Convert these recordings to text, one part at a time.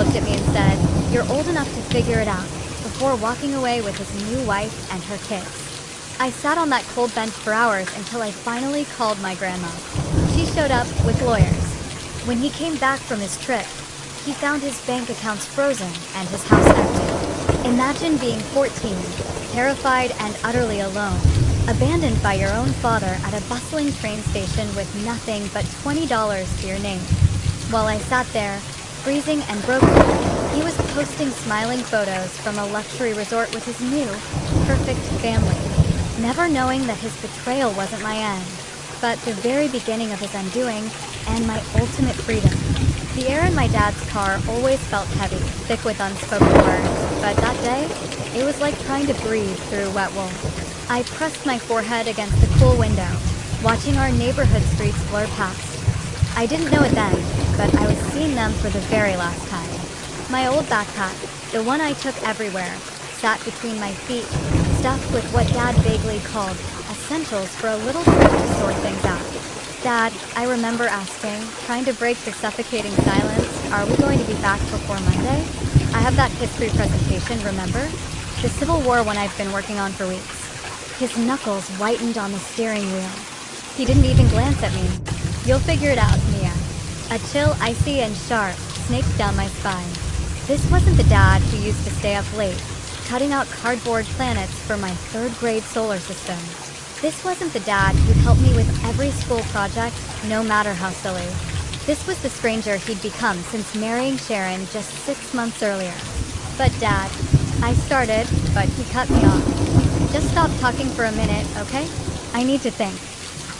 looked at me and said, "You're old enough to figure it out," before walking away with his new wife and her kids. I sat on that cold bench for hours until I finally called my grandma. She showed up with lawyers. When he came back from his trip, he found his bank accounts frozen and his house empty. Imagine being 14, terrified and utterly alone, abandoned by your own father at a bustling train station with nothing but $20 to your name. While I sat there, freezing and broken, he was posting smiling photos from a luxury resort with his new, perfect family. Never knowing that his betrayal wasn't my end, but the very beginning of his undoing and my ultimate freedom. The air in my dad's car always felt heavy, thick with unspoken words, but that day, it was like trying to breathe through wet wool. I pressed my forehead against the cool window, watching our neighborhood streets blur past. I didn't know it then, but I was seeing them for the very last time. My old backpack, the one I took everywhere, sat between my feet, stuffed with what Dad vaguely called essentials for a little trip to sort things out. "Dad," I remember asking, trying to break the suffocating silence, "are we going to be back before Monday? I have that history presentation, remember? The Civil War one I've been working on for weeks." His knuckles whitened on the steering wheel. He didn't even glance at me. "You'll figure it out, Mia." A chill, icy and sharp, snaked down my spine. This wasn't the dad who used to stay up late, cutting out cardboard planets for my third-grade solar system. This wasn't the dad who'd help me with every school project, no matter how silly. This was the stranger he'd become since marrying Sharon just 6 months earlier. "But Dad," I started, but he cut me off. "Just stop talking for a minute, okay? I need to think."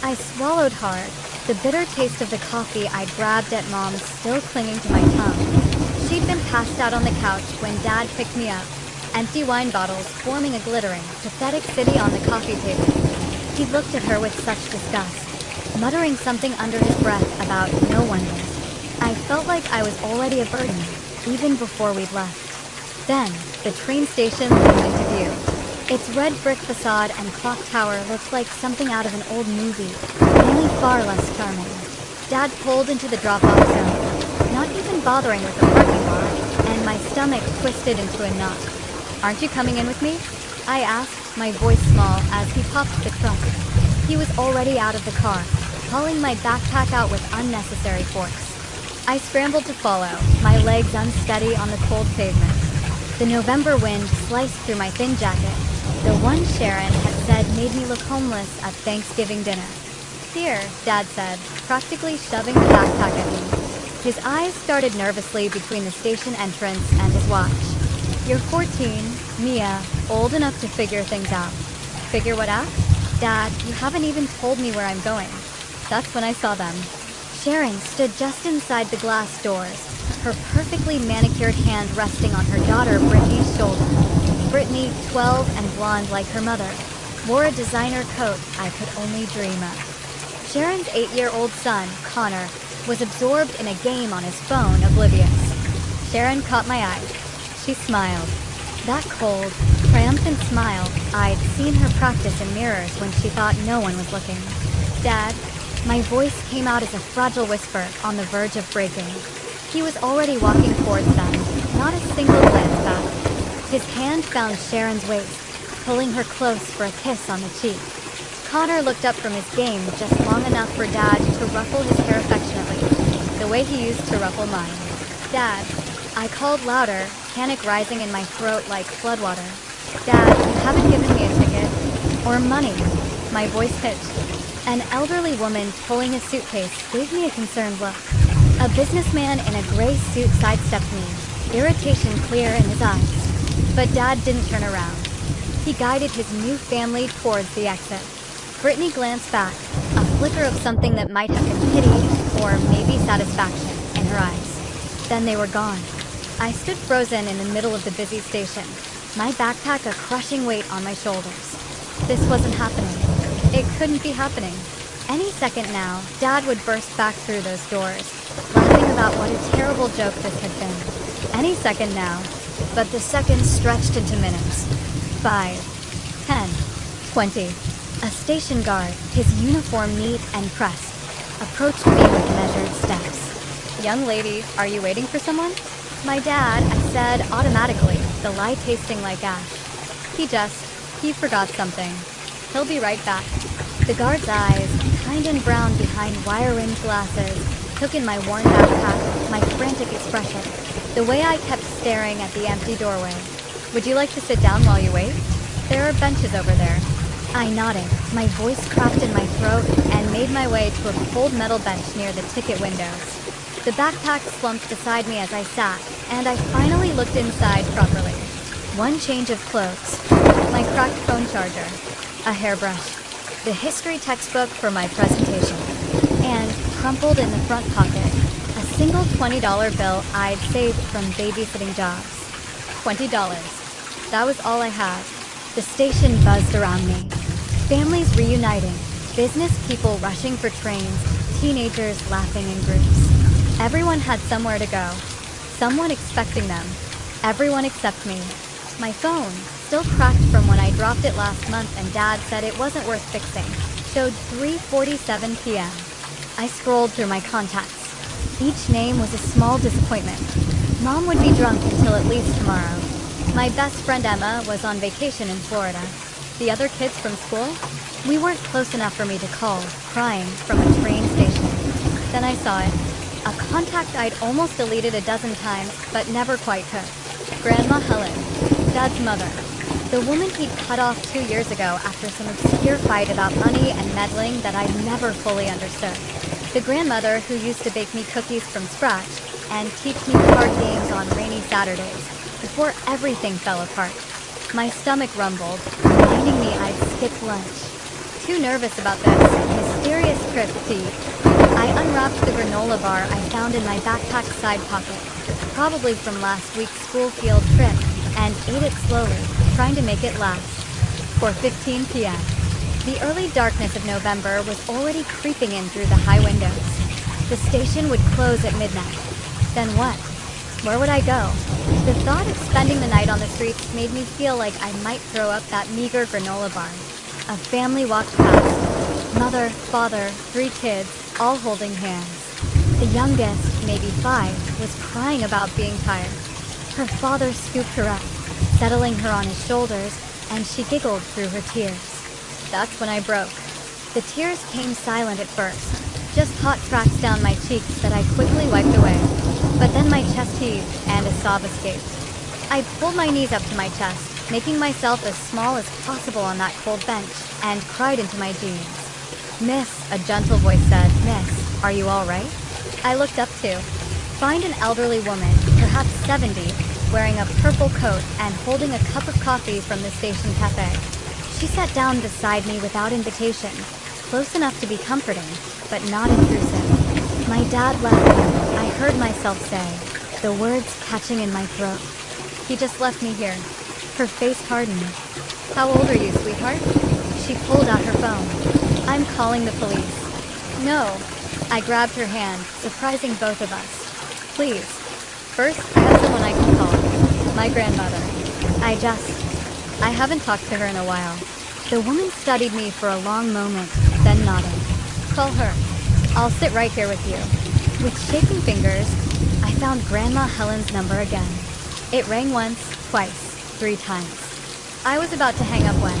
I swallowed hard, the bitter taste of the coffee I'd grabbed at Mom's still clinging to my tongue. She'd been passed out on the couch when Dad picked me up, empty wine bottles forming a glittering, pathetic city on the coffee table. He looked at her with such disgust, muttering something under his breath about no one did. I felt like I was already a burden, even before we'd left. Then, the train station loomed into view. Its red brick facade and clock tower looked like something out of an old movie, only far less charming. Dad pulled into the drop-off zone, not even bothering with the parking lot, and my stomach twisted into a knot. "Aren't you coming in with me?" I asked, my voice small, as he popped the trunk. He was already out of the car, hauling my backpack out with unnecessary force. I scrambled to follow, my legs unsteady on the cold pavement. The November wind sliced through my thin jacket, the one Sharon had said made me look homeless at Thanksgiving dinner. "Here," Dad said, practically shoving the backpack at me. His eyes started nervously between the station entrance and his watch. "You're 14, Mia, old enough to figure things out." "Figure what out?" "Dad, you haven't even told me where I'm going." That's when I saw them. Sharon stood just inside the glass doors, her perfectly manicured hand resting on her daughter Brittany's shoulder. Brittany, 12 and blonde like her mother, wore a designer coat I could only dream of. Sharon's 8-year-old son, Connor, was absorbed in a game on his phone, oblivious. Sharon caught my eye. She smiled. That cold, triumphant smile I'd seen her practice in mirrors when she thought no one was looking. "Dad," my voice came out as a fragile whisper on the verge of breaking. He was already walking towards them, not a single glance back. His hand found Sharon's waist, pulling her close for a kiss on the cheek. Connor looked up from his game just long enough for Dad to ruffle his hair affectionately, the way he used to ruffle mine. "Dad," I called louder, panic rising in my throat like floodwater. "Dad, you haven't given me a ticket. Or money." My voice hitched. An elderly woman pulling a suitcase gave me a concerned look. A businessman in a gray suit sidestepped me, irritation clear in his eyes. But Dad didn't turn around. He guided his new family towards the exit. Brittany glanced back, a flicker of something that might have been pity, or maybe satisfaction, in her eyes. Then they were gone. I stood frozen in the middle of the busy station, my backpack a crushing weight on my shoulders. This wasn't happening. It couldn't be happening. Any second now, Dad would burst back through those doors, laughing about what a terrible joke this had been. Any second now. But the seconds stretched into minutes. 5, 10, 20. A station guard, his uniform neat and pressed, approached me with measured steps. "Young lady, are you waiting for someone?" My dad, I said automatically, the lie tasting like ash. He forgot something. He'll be right back. The guard's eyes, kind and brown behind wire-rimmed glasses, took in my worn backpack, my frantic expression, the way I kept staring at the empty doorway. Would you like to sit down while you wait? There are benches over there. I nodded, my voice cracked in my throat, and made my way to a cold metal bench near the ticket windows. The backpack slumped beside me as I sat, and I finally looked inside properly. One change of clothes, my cracked phone charger, a hairbrush, the history textbook for my presentation, and, crumpled in the front pocket, a single $20 bill I'd saved from babysitting jobs. $20. That was all I had. The station buzzed around me. Families reuniting, business people rushing for trains, teenagers laughing in groups. Everyone had somewhere to go. Someone expecting them. Everyone except me. My phone, still cracked from when I dropped it last month and Dad said it wasn't worth fixing, showed 3:47 p.m. I scrolled through my contacts. Each name was a small disappointment. Mom would be drunk until at least tomorrow. My best friend Emma was on vacation in Florida. The other kids from school? We weren't close enough for me to call, crying, from a train station. Then I saw it. A contact I'd almost deleted a dozen times, but never quite could. Grandma Helen, Dad's mother. The woman he'd cut off 2 years ago after some obscure fight about money and meddling that I'd never fully understood. The grandmother who used to bake me cookies from scratch and teach me card games on rainy Saturdays before everything fell apart. My stomach rumbled, reminding me I'd skipped lunch. Too nervous about this mysterious trip to eat, I unwrapped the granola bar I found in my backpack's side pocket, probably from last week's school field trip, and ate it slowly, trying to make it last. 4:15 p.m. The early darkness of November was already creeping in through the high windows. The station would close at midnight. Then what? Where would I go? The thought of spending the night on the streets made me feel like I might throw up that meager granola bar. A family walked past. Mother, father, 3 kids, all holding hands. The youngest, maybe 5, was crying about being tired. Her father scooped her up, settling her on his shoulders, and she giggled through her tears. That's when I broke. The tears came silent at first, just hot tracks down my cheeks that I quickly wiped away. But then my chest heaved, and a sob escaped. I pulled my knees up to my chest, making myself as small as possible on that cold bench, and cried into my jeans. "Miss," a gentle voice said, "Miss, are you all right?" I looked up too. Find an elderly woman, perhaps 70, wearing a purple coat and holding a cup of coffee from the station cafe. She sat down beside me without invitation, close enough to be comforting, but not intrusive. My dad left me, I heard myself say, the words catching in my throat. He just left me here. Her face hardened. "How old are you, sweetheart?" She pulled out her phone. "I'm calling the police." "No." I grabbed her hand, surprising both of us. "Please. First, I have someone I can call. My grandmother. I haven't talked to her in a while." The woman studied me for a long moment, then nodded. "Call her. I'll sit right here with you." With shaking fingers, I found Grandma Helen's number again. It rang once, twice, 3 times. I was about to hang up when...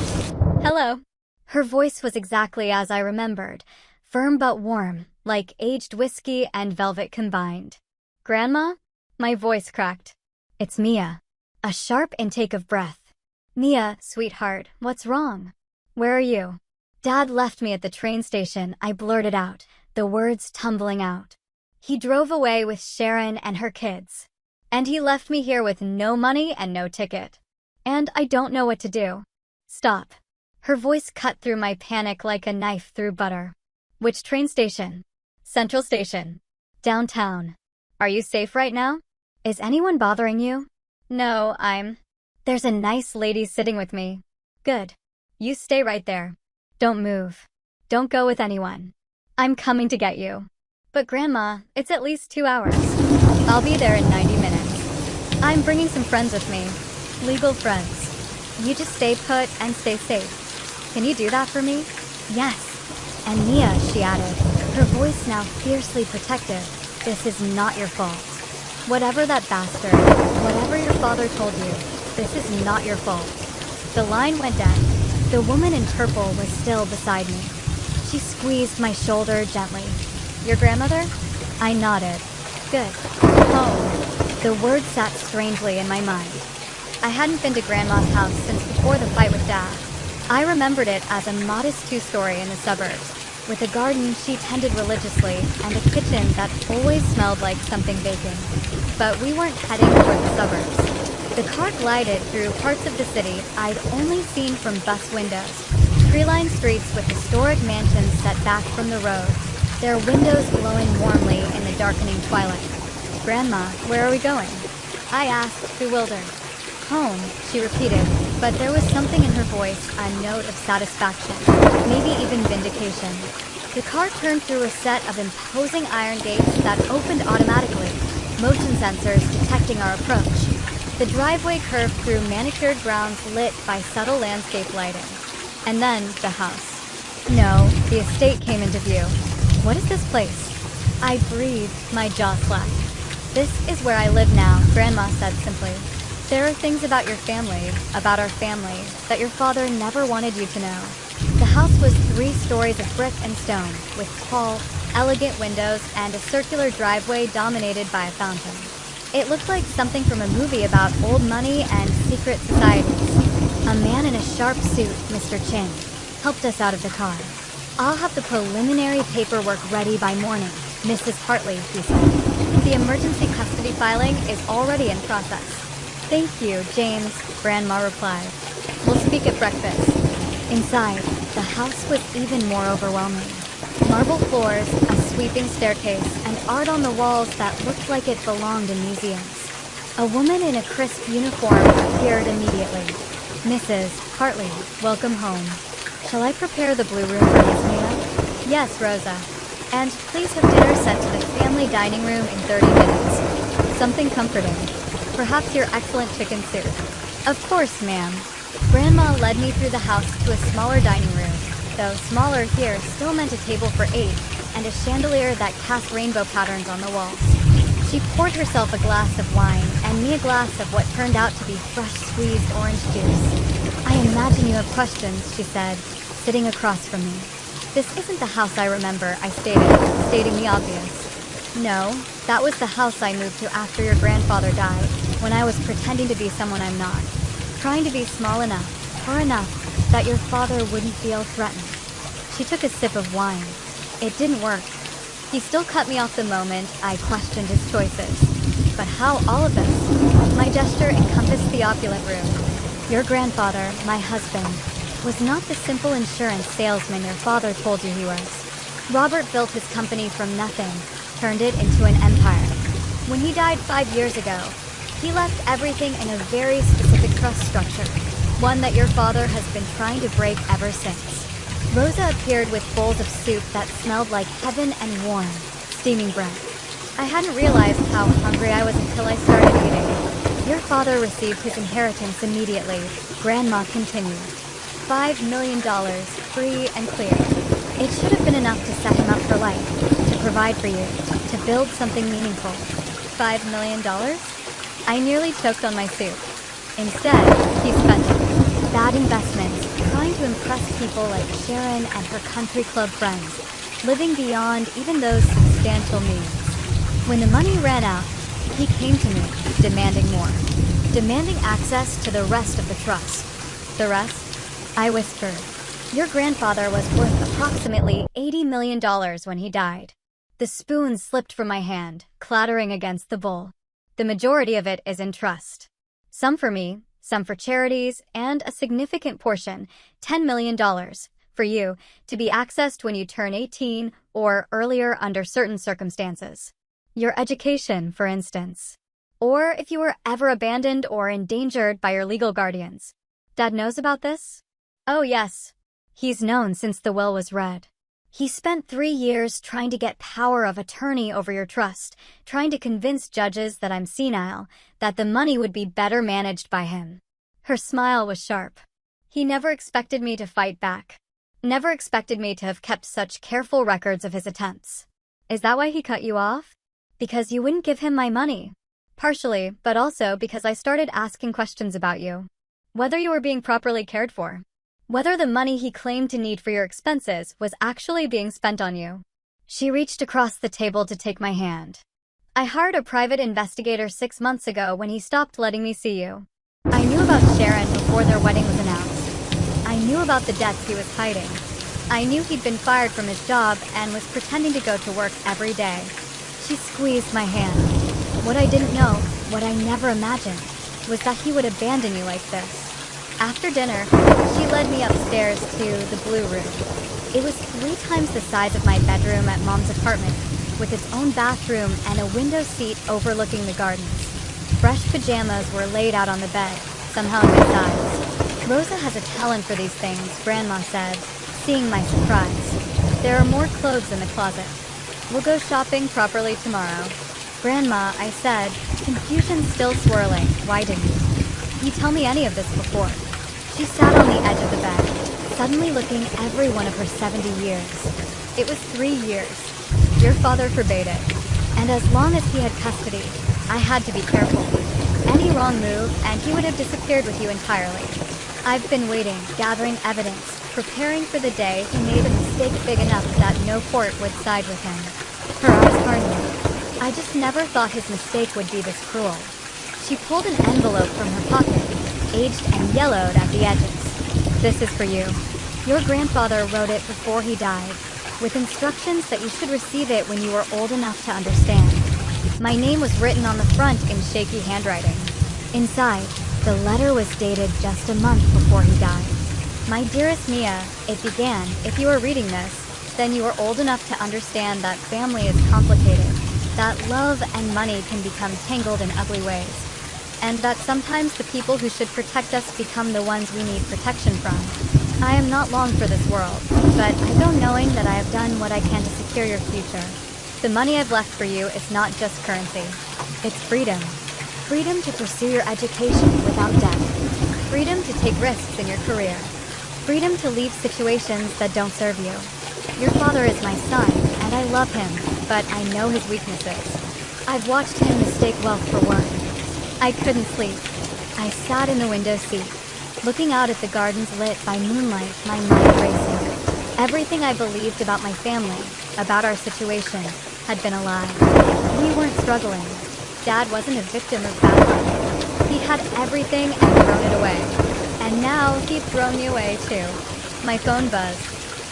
"Hello." Her voice was exactly as I remembered, firm but warm, like aged whiskey and velvet combined. "Grandma?" My voice cracked. "It's Mia." A sharp intake of breath. "Mia, sweetheart, what's wrong? Where are you?" "Dad left me at the train station," I blurted out, the words tumbling out. "He drove away with Sharon and her kids. And he left me here with no money and no ticket. And I don't know what to do." "Stop." Her voice cut through my panic like a knife through butter. "Which train station?" "Central Station. Downtown. Are you safe right now? Is anyone bothering you?" "No, There's a nice lady sitting with me." "Good. You stay right there. Don't move. Don't go with anyone. I'm coming to get you." "But Grandma, it's at least 2 hours." "I'll be there in 90 minutes. I'm bringing some friends with me. Legal friends. You just stay put and stay safe. Can you do that for me?" "Yes." "And Mia," she added, her voice now fiercely protective, "this is not your fault. Whatever that bastard, whatever your father told you, this is not your fault. The line went dead. The woman in purple was still beside me. She squeezed my shoulder gently. Your grandmother? I nodded. Good. Home. The word sat strangely in my mind. I hadn't been to Grandma's house since before the fight with Dad. I remembered it as a modest two-story in the suburbs, with a garden she tended religiously and a kitchen that always smelled like something baking. But we weren't heading toward the suburbs. The car glided through parts of the city I'd only seen from bus windows. Tree-lined streets with historic mansions set back from the road, their windows glowing warmly in the darkening twilight. Grandma, where are we going? I asked, bewildered. Home, she repeated, but there was something in her voice, a note of satisfaction, maybe even vindication. The car turned through a set of imposing iron gates that opened automatically, motion sensors detecting our approach. The driveway curved through manicured grounds lit by subtle landscape lighting. And then, the house. No, the estate came into view. What is this place? I breathed, my jaw slacked. This is where I live now, Grandma said simply. There are things about your family, about our family, that your father never wanted you to know. The house was 3 stories of brick and stone, with tall, elegant windows and a circular driveway dominated by a fountain. It looked like something from a movie about old money and secret societies. A man in a sharp suit, Mr. Chin, helped us out of the car. I'll have the preliminary paperwork ready by morning, Mrs. Hartley, he said. The emergency custody filing is already in process. Thank you, James, Grandma replied. We'll speak at breakfast. Inside, the house was even more overwhelming. Marble floors, a sweeping staircase, and art on the walls that looked like it belonged in museums. A woman in a crisp uniform appeared immediately. Mrs. Hartley, welcome home. Shall I prepare the blue room for Miss Mia? Yes, Rosa. And please have dinner sent to the family dining room in 30 minutes. Something comforting. Perhaps your excellent chicken soup. Of course, ma'am. Grandma led me through the house to a smaller dining room, though smaller here still meant a table for 8 and a chandelier that cast rainbow patterns on the walls. She poured herself a glass of wine and me a glass of what turned out to be fresh squeezed orange juice. I imagine you have questions, she said, sitting across from me. This isn't the house I remember, I stated, stating the obvious. No, that was the house I moved to after your grandfather died, when I was pretending to be someone I'm not. Trying to be small enough, or enough, that your father wouldn't feel threatened. She took a sip of wine. It didn't work. He still cut me off the moment I questioned his choices. But how all of this? My gesture encompassed the opulent room. Your grandfather, my husband, was not the simple insurance salesman your father told you he was. Robert built his company from nothing, turned it into an empire. When he died 5 years ago, he left everything in a very specific trust structure, one that your father has been trying to break ever since. Rosa appeared with bowls of soup that smelled like heaven and warm, steaming bread. I hadn't realized how hungry I was until I started eating. Your father received his inheritance immediately, Grandma continued. $5 million, free and clear. It should have been enough to set him up for life, to provide for you, to build something meaningful. $5 million? I nearly choked on my soup. Instead, he spent it. Bad investments, trying to impress people like Sharon and her country club friends, living beyond even those substantial means. When the money ran out, he came to me, demanding more. Demanding access to the rest of the trust. The rest? I whispered. Your grandfather was worth approximately $80 million when he died. The spoon slipped from my hand, clattering against the bowl. The majority of it is in trust. Some for me, some for charities, and a significant portion, $10 million, for you, to be accessed when you turn 18 or earlier under certain circumstances. Your education, for instance. Or if you were ever abandoned or endangered by your legal guardians. Dad knows about this? Oh, yes. He's known since the will was read. He spent 3 years trying to get power of attorney over your trust, trying to convince judges that I'm senile, that the money would be better managed by him. Her smile was sharp. He never expected me to fight back. Never expected me to have kept such careful records of his attempts. Is that why he cut you off? Because you wouldn't give him my money. Partially, but also because I started asking questions about you. Whether you were being properly cared for. Whether the money he claimed to need for your expenses was actually being spent on you. She reached across the table to take my hand. I hired a private investigator 6 months ago when he stopped letting me see you. I knew about Sharon before their wedding was announced. I knew about the debts he was hiding. I knew he'd been fired from his job and was pretending to go to work every day. She squeezed my hand. What I didn't know, what I never imagined, was that he would abandon you like this. After dinner, she led me upstairs to the blue room. It was 3 times the size of my bedroom at Mom's apartment, with its own bathroom and a window seat overlooking the gardens. Fresh pajamas were laid out on the bed, somehow my size. Rosa has a talent for these things, Grandma said, seeing my surprise. There are more clothes in the closet. We'll go shopping properly tomorrow. Grandma, I said, confusion still swirling. Why didn't you tell me any of this before? She sat on the edge of the bed, suddenly looking every one of her 70 years. It was 3 years. Your father forbade it. And as long as he had custody, I had to be careful. Any wrong move, and he would have disappeared with you entirely. I've been waiting, gathering evidence, preparing for the day he made a mistake big enough that no court would side with him. Her eyes hardened. I just never thought his mistake would be this cruel. She pulled an envelope from her pocket, aged and yellowed at the edges. This is for you. Your grandfather wrote it before he died, with instructions that you should receive it when you were old enough to understand. My name was written on the front in shaky handwriting. Inside, the letter was dated just a month before he died. My dearest Mia, it began, if you are reading this, then you are old enough to understand that family is complicated, that love and money can become tangled in ugly ways, and that sometimes the people who should protect us become the ones we need protection from. I am not long for this world, but I go knowing that I have done what I can to secure your future. The money I've left for you is not just currency. It's freedom. Freedom to pursue your education without debt. Freedom to take risks in your career. Freedom to leave situations that don't serve you. Your father is my son, and I love him, but I know his weaknesses. I've watched him mistake wealth for work. I couldn't sleep. I sat in the window seat, looking out at the gardens lit by moonlight, my mind racing. Everything I believed about my family, about our situation, had been a lie. We weren't struggling. Dad wasn't a victim of bad luck. He had everything and thrown it away. And now he'd thrown me away too. My phone buzzed.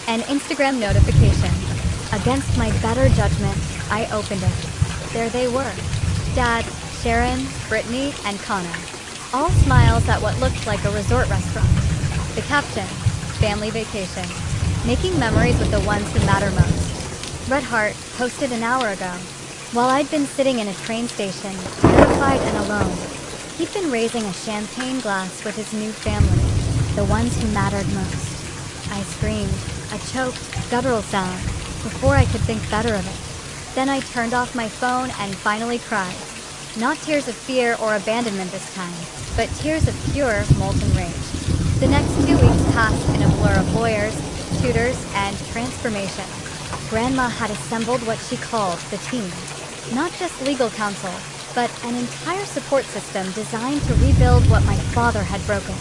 An Instagram notification. Against my better judgment, I opened it. There they were. Dad, Sharon, Brittany, and Connor. All smiles at what looked like a resort restaurant. The caption, family vacation. Making memories with the ones who matter most. Red Heart posted an hour ago. While I'd been sitting in a train station, terrified and alone, he'd been raising a champagne glass with his new family, the ones who mattered most. I screamed, a choked, guttural sound, before I could think better of it. Then I turned off my phone and finally cried. Not tears of fear or abandonment this time, but tears of pure, molten rage. The next 2 weeks passed in a blur of lawyers, tutors, and transformation. Grandma had assembled what she called the team. Not just legal counsel, but an entire support system designed to rebuild what my father had broken.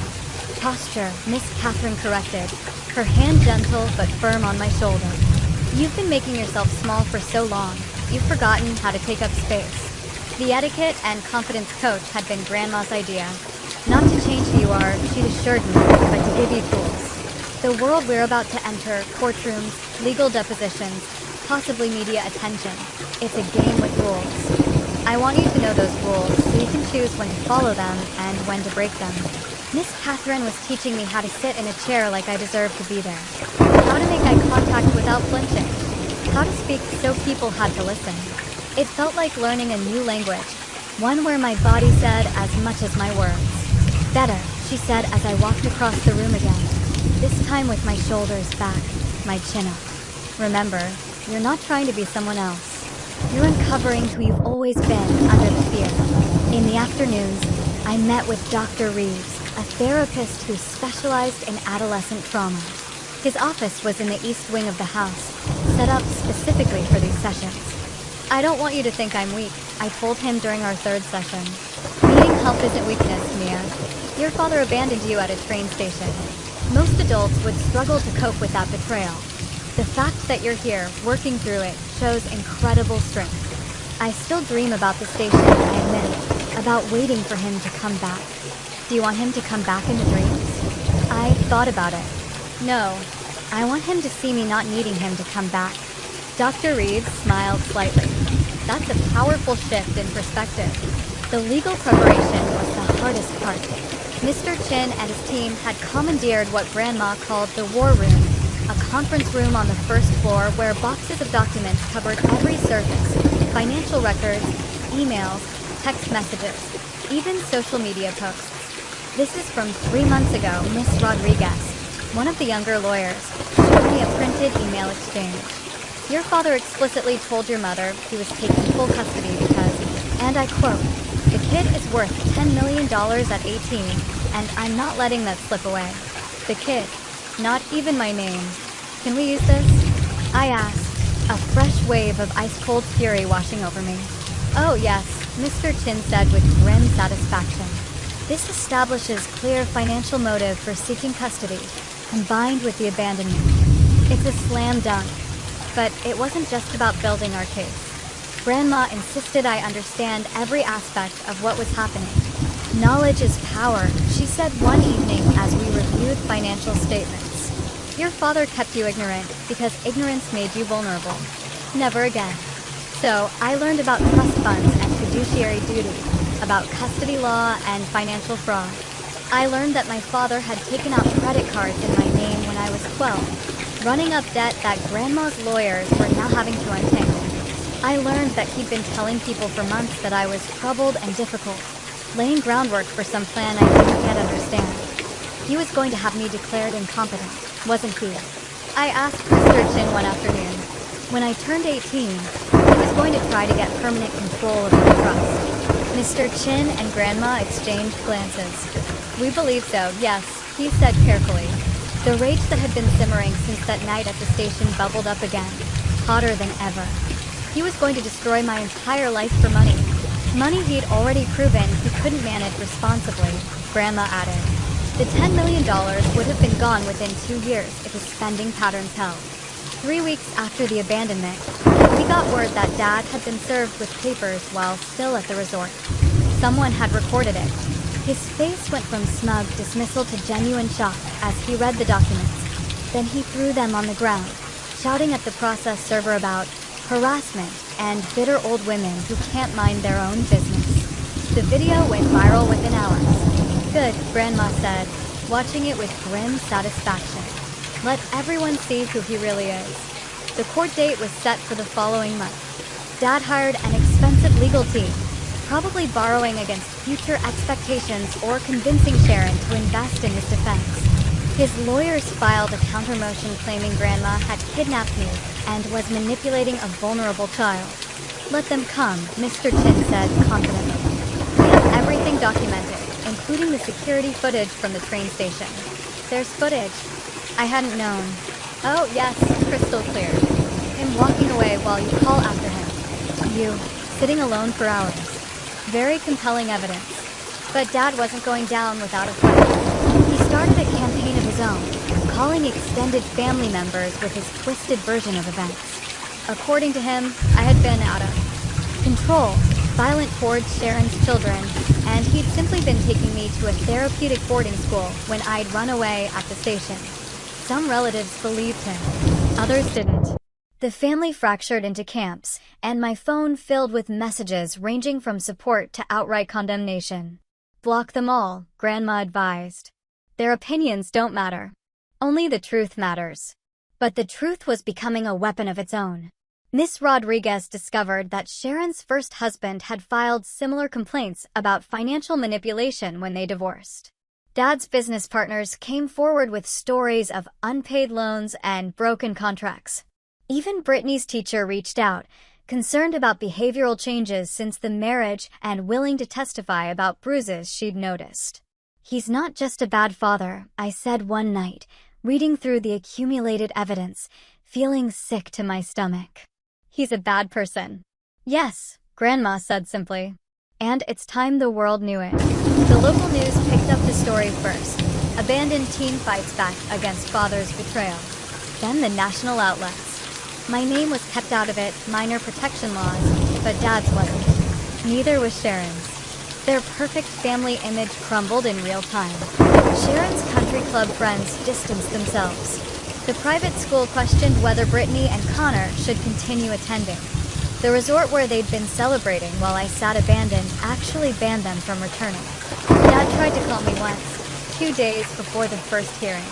Posture, Miss Catherine corrected, her hand gentle but firm on my shoulder. You've been making yourself small for so long, you've forgotten how to take up space. The etiquette and confidence coach had been Grandma's idea. Not to change who you are, she'd assured me, but to give you tools. The world we're about to enter, courtrooms, legal depositions, possibly media attention. It's a game with rules. I want you to know those rules so you can choose when to follow them and when to break them. Miss Catherine was teaching me how to sit in a chair like I deserved to be there. How to make eye contact without flinching. How to speak so people had to listen. It felt like learning a new language, one where my body said as much as my words. Better, she said as I walked across the room again, this time with my shoulders back, my chin up. Remember, you're not trying to be someone else. You're uncovering who you've always been under the fear. In the afternoons, I met with Dr. Reeves, a therapist who specialized in adolescent trauma. His office was in the east wing of the house, set up specifically for these sessions. I don't want you to think I'm weak. I told him during our third session. Needing help isn't weakness, Mia. Your father abandoned you at a train station. Most adults would struggle to cope with that betrayal. The fact that you're here, working through it, shows incredible strength. I still dream about the station, I admit it, about waiting for him to come back. Do you want him to come back in the dreams? I thought about it. No, I want him to see me not needing him to come back. Dr. Reed smiled slightly. That's a powerful shift in perspective. The legal preparation was the hardest part. Mr. Chin and his team had commandeered what Grandma called the War Room, a conference room on the first floor where boxes of documents covered every surface: financial records, emails, text messages, even social media posts. This is from 3 months ago. Miss Rodriguez, one of the younger lawyers, showed me a printed email exchange. Your father explicitly told your mother he was taking full custody because, and I quote, "The kid is worth $10 million at 18, and I'm not letting that slip away." The kid. Not even my name. Can we use this? I asked, a fresh wave of ice-cold fury washing over me. Oh yes, Mr. Chin said with grim satisfaction. This establishes clear financial motive for seeking custody, combined with the abandonment. It's a slam dunk. But it wasn't just about building our case. Grandma insisted I understand every aspect of what was happening. Knowledge is power, she said one evening as we reviewed financial statements. Your father kept you ignorant because ignorance made you vulnerable. Never again. So I learned about trust funds and fiduciary duty, about custody law and financial fraud. I learned that my father had taken out credit cards in my name when I was 12, running up debt that Grandma's lawyers were now having to untangle. I learned that he'd been telling people for months that I was troubled and difficult, laying groundwork for some plan I didn't yet understand. He was going to have me declared incompetent, wasn't he? I asked Mr. Chin one afternoon. When I turned 18, he was going to try to get permanent control of my trust. Mr. Chin and Grandma exchanged glances. We believe so, yes, he said carefully. The rage that had been simmering since that night at the station bubbled up again, hotter than ever. He was going to destroy my entire life for money. Money he'd already proven he couldn't manage responsibly, Grandma added. The $10 million would have been gone within 2 years if his spending patterns held. 3 weeks after the abandonment, we got word that Dad had been served with papers while still at the resort. Someone had recorded it. His face went from smug dismissal to genuine shock as he read the documents. Then he threw them on the ground, shouting at the process server about harassment and bitter old women who can't mind their own business. The video went viral within hours. Good, Grandma said, watching it with grim satisfaction. Let everyone see who he really is. The court date was set for the following month. Dad hired an expensive legal team, probably borrowing against future expectations or convincing Sharon to invest in his defense. His lawyers filed a counter-motion claiming Grandma had kidnapped me and was manipulating a vulnerable child. Let them come, Mr. Chin said confidently. We have everything documented, including the security footage from the train station. There's footage. I hadn't known. Oh yes, crystal clear. Him walking away while you call after him. You, sitting alone for hours. Very compelling evidence. But Dad wasn't going down without a fight. He started a campaign of his own, calling extended family members with his twisted version of events. According to him, I had been out of control, violent towards Sharon's children, and he'd simply been taking me to a therapeutic boarding school when I'd run away at the station. Some relatives believed him, others didn't. The family fractured into camps, and my phone filled with messages ranging from support to outright condemnation. Block them all, Grandma advised. Their opinions don't matter. Only the truth matters. But the truth was becoming a weapon of its own. Miss Rodriguez discovered that Sharon's first husband had filed similar complaints about financial manipulation when they divorced. Dad's business partners came forward with stories of unpaid loans and broken contracts. Even Brittany's teacher reached out, concerned about behavioral changes since the marriage and willing to testify about bruises she'd noticed. He's not just a bad father, I said one night, reading through the accumulated evidence, feeling sick to my stomach. He's a bad person. Yes, Grandma said simply. And it's time the world knew it. The local news picked up the story first. Abandoned teen fights back against father's betrayal. Then the national outlets. My name was kept out of it, minor protection laws, but Dad's wasn't. Neither was Sharon's. Their perfect family image crumbled in real time. Sharon's country club friends distanced themselves. The private school questioned whether Brittany and Connor should continue attending. The resort where they'd been celebrating while I sat abandoned actually banned them from returning. Dad tried to call me once, 2 days before the first hearing.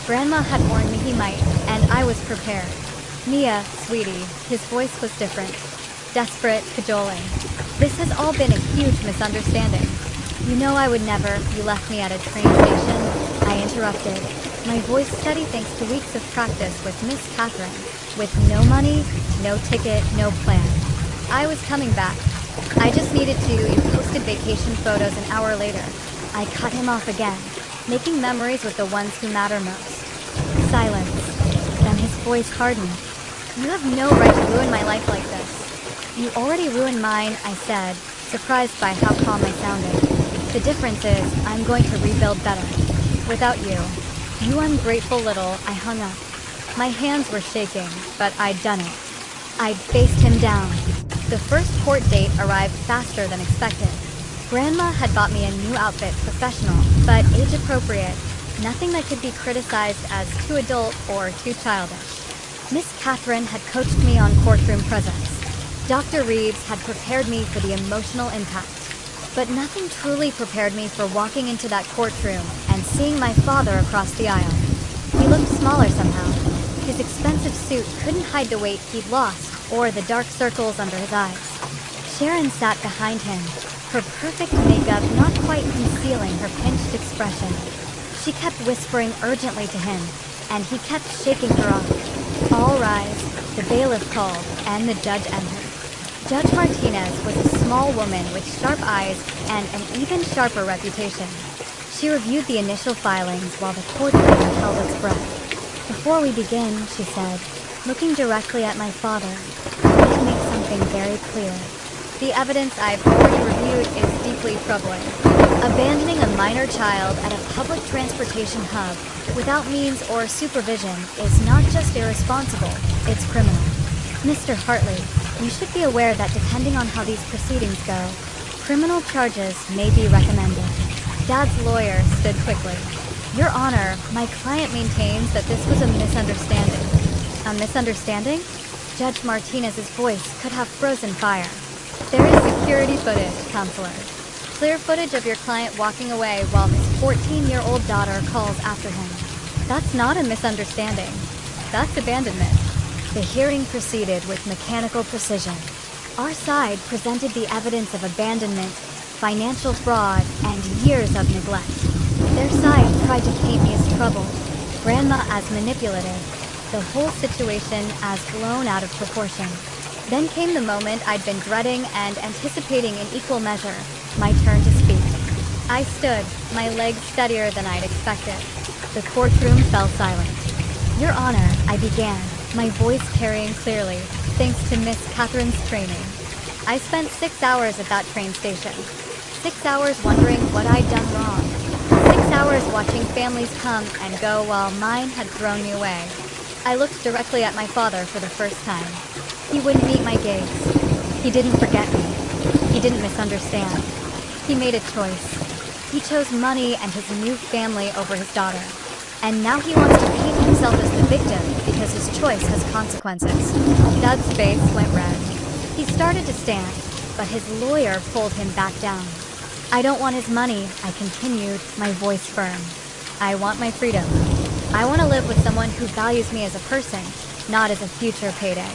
Grandma had warned me he might, and I was prepared. Mia, sweetie, his voice was different. Desperate, cajoling. This has all been a huge misunderstanding. You know I would never. You left me at a train station. I interrupted. My voice steady thanks to weeks of practice with Miss Catherine. With no money, no ticket, no plan. I was coming back. I just needed to. You posted vacation photos an hour later. I cut him off again, making memories with the ones who matter most. Silence. Then his voice hardened. You have no right to ruin my life like this. You already ruined mine, I said, surprised by how calm I sounded. The difference is, I'm going to rebuild better. Without you. You ungrateful little, I hung up. My hands were shaking, but I'd done it. I'd faced him down. The first court date arrived faster than expected. Grandma had bought me a new outfit, professional, but age-appropriate. Nothing that could be criticized as too adult or too childish. Miss Catherine had coached me on courtroom presence. Dr. Reeves had prepared me for the emotional impact. But nothing truly prepared me for walking into that courtroom and seeing my father across the aisle. He looked smaller somehow. His expensive suit couldn't hide the weight he'd lost or the dark circles under his eyes. Sharon sat behind him, her perfect makeup not quite concealing her pinched expression. She kept whispering urgently to him, and he kept shaking her off. All rise, the bailiff called, and the judge entered. Judge Martinez was a small woman with sharp eyes and an even sharper reputation. She reviewed the initial filings while the courtroom held its breath. Before we begin, she said, looking directly at my father, I want to make something very clear. The evidence I've already reviewed is deeply troubling. Abandoning a minor child at a public transportation hub without means or supervision is not just irresponsible, it's criminal. Mr. Hartley, you should be aware that depending on how these proceedings go, criminal charges may be recommended. Dad's lawyer stood quickly. Your Honor, my client maintains that this was a misunderstanding. A misunderstanding? Judge Martinez's voice could have frozen fire. There is security footage, counselor. Clear footage of your client walking away while his 14-year-old daughter calls after him. That's not a misunderstanding. That's abandonment. The hearing proceeded with mechanical precision. Our side presented the evidence of abandonment, financial fraud, and years of neglect. Their side tried to paint me as troubled, Grandma as manipulative, the whole situation as blown out of proportion. Then came the moment I'd been dreading and anticipating in equal measure, my turn to speak. I stood, my legs steadier than I'd expected. The courtroom fell silent. Your Honor, I began, my voice carrying clearly, thanks to Miss Catherine's training. I spent 6 hours at that train station. 6 hours wondering what I'd done wrong. 6 hours watching families come and go while mine had thrown me away. I looked directly at my father for the first time. He wouldn't meet my gaze. He didn't forget me. He didn't misunderstand. He made a choice. He chose money and his new family over his daughter. And now he wants to paint himself as the victim because his choice has consequences. Dad's face went red. He started to stand, but his lawyer pulled him back down. I don't want his money, I continued, my voice firm. I want my freedom. I want to live with someone who values me as a person, not as a future payday.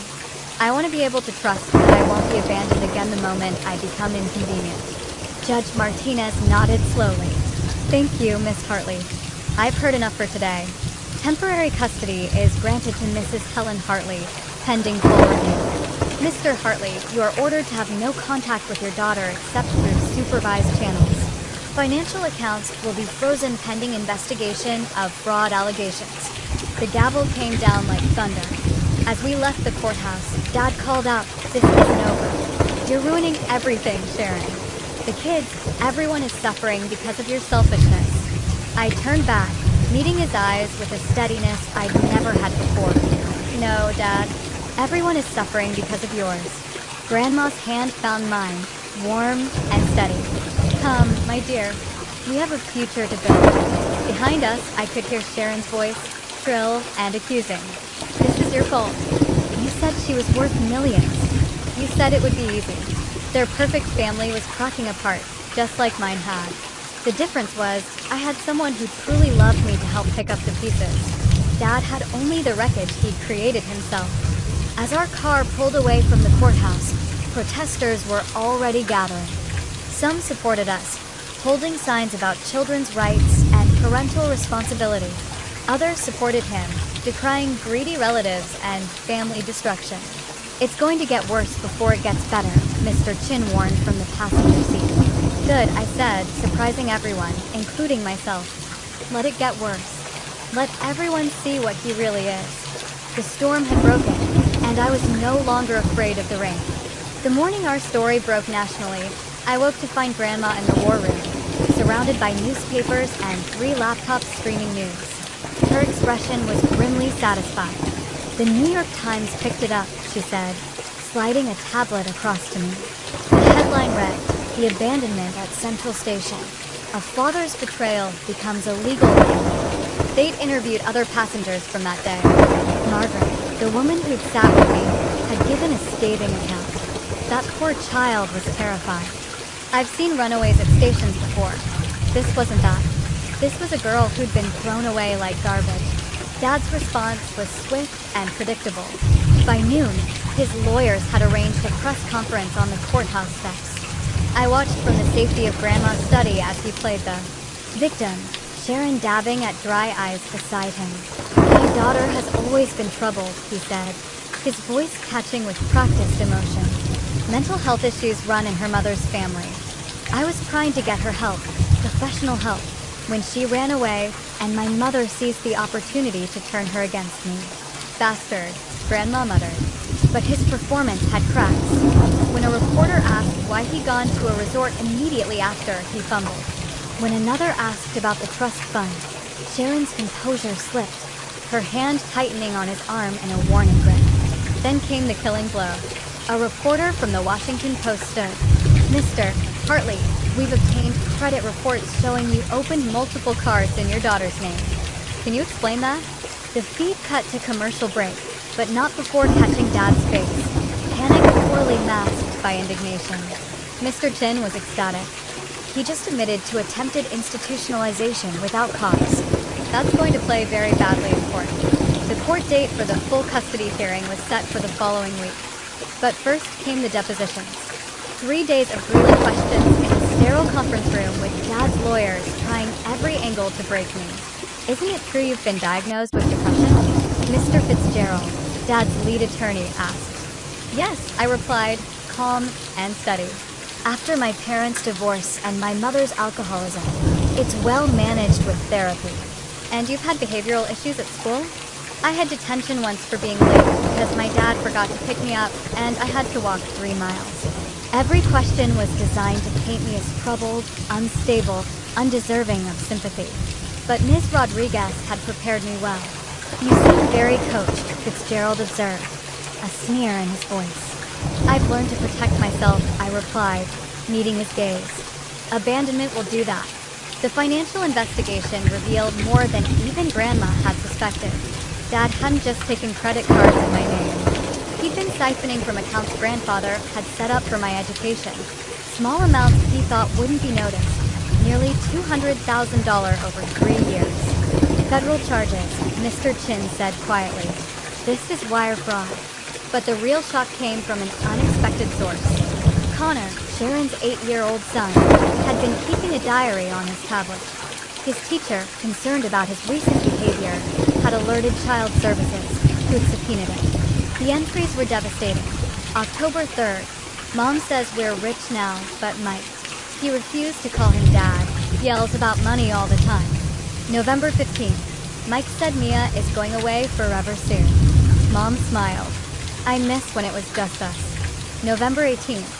I want to be able to trust that I won't be abandoned again the moment I become inconvenient. Judge Martinez nodded slowly. Thank you, Miss Hartley. I've heard enough for today. Temporary custody is granted to Mrs. Helen Hartley, pending full review. Mr. Hartley, you are ordered to have no contact with your daughter except through supervised channels. Financial accounts will be frozen pending investigation of fraud allegations. The gavel came down like thunder. As we left the courthouse, Dad called out, "This isn't over." You're ruining everything, Sharon. The kids, everyone is suffering because of your selfishness. I turned back, meeting his eyes with a steadiness I'd never had before. No, Dad. Everyone is suffering because of yours. Grandma's hand found mine, warm and steady. Come, my dear. We have a future to build. Behind us, I could hear Sharon's voice, shrill and accusing. This is your fault. You said she was worth millions. You said it would be easy. Their perfect family was cracking apart, just like mine had. The difference was, I had someone who truly loved me to help pick up the pieces. Dad had only the wreckage he'd created himself. As our car pulled away from the courthouse, protesters were already gathering. Some supported us, holding signs about children's rights and parental responsibility. Others supported him, decrying greedy relatives and family destruction. It's going to get worse before it gets better, Mr. Chin warned from the passenger seat. Good, I said, surprising everyone, including myself. Let it get worse. Let everyone see what he really is. The storm had broken, and I was no longer afraid of the rain. The morning our story broke nationally, I woke to find Grandma in the war room, surrounded by newspapers and 3 laptops streaming news. Her expression was grimly satisfied. The New York Times picked it up, she said, sliding a tablet across to me. The headline read, "The Abandonment at Central Station. A father's betrayal becomes a legal one." They'd interviewed other passengers from that day. Margaret, the woman who'd sat with me, had given a scathing account. That poor child was terrified. I've seen runaways at stations before. This wasn't that. This was a girl who'd been thrown away like garbage. Dad's response was swift and predictable. By noon, his lawyers had arranged a press conference on the courthouse steps. I watched from the safety of Grandma's study as he played the victim, Sharon dabbing at dry eyes beside him. "My daughter has always been troubled," he said, his voice catching with practiced emotion. Mental health issues run in her mother's family. I was trying to get her help, professional help, when she ran away and my mother seized the opportunity to turn her against me. Bastard, Grandma muttered. But his performance had cracks. When a reporter asked why he'd gone to a resort immediately after, he fumbled. When another asked about the trust fund, Sharon's composure slipped, her hand tightening on his arm in a warning grip. Then came the killing blow. A reporter from the Washington Post stood. "Mr. Hartley, we've obtained credit reports showing you opened multiple cars in your daughter's name. Can you explain that?" The feed cut to commercial break, but not before catching Dad's face. Panic poorly masked by indignation. Mr. Chin was ecstatic. He just admitted to attempted institutionalization without cause. That's going to play very badly in court. The court date for the full custody hearing was set for the following week. But first came the depositions. 3 days of grueling questions in a sterile conference room with Dad's lawyers trying every angle to break me. "Isn't it true you've been diagnosed with depression?" Mr. Fitzgerald, Dad's lead attorney, asked. "Yes," I replied, calm and steady. "After my parents' divorce and my mother's alcoholism, it's well managed with therapy." "And you've had behavioral issues at school?" "I had detention once for being late because my dad forgot to pick me up and I had to walk 3 miles. Every question was designed to paint me as troubled, unstable, undeserving of sympathy. But Ms. Rodriguez had prepared me well. "You seem very coached," Fitzgerald observed, a sneer in his voice. "I've learned to protect myself," I replied, meeting his gaze. "Abandonment will do that." The financial investigation revealed more than even Grandma had suspected. Dad hadn't just taken credit cards in my name. He'd been siphoning from accounts Grandfather had set up for my education. Small amounts he thought wouldn't be noticed. Nearly $200,000 over 3 years. "Federal charges," Mr. Chin said quietly. "This is wire fraud." But the real shock came from an unexpected source. Connor, Sharon's 8-year-old son, had been keeping a diary on his tablet. His teacher, concerned about his recent behavior, had alerted Child Services, who'd subpoenaed it. The entries were devastating. October 3rd. "Mom says we're rich now, but Mike. He refused to call him Dad. Yells about money all the time." November 15th. "Mike said Mia is going away forever soon." Mom smiled. "I miss when it was just us." November 18th.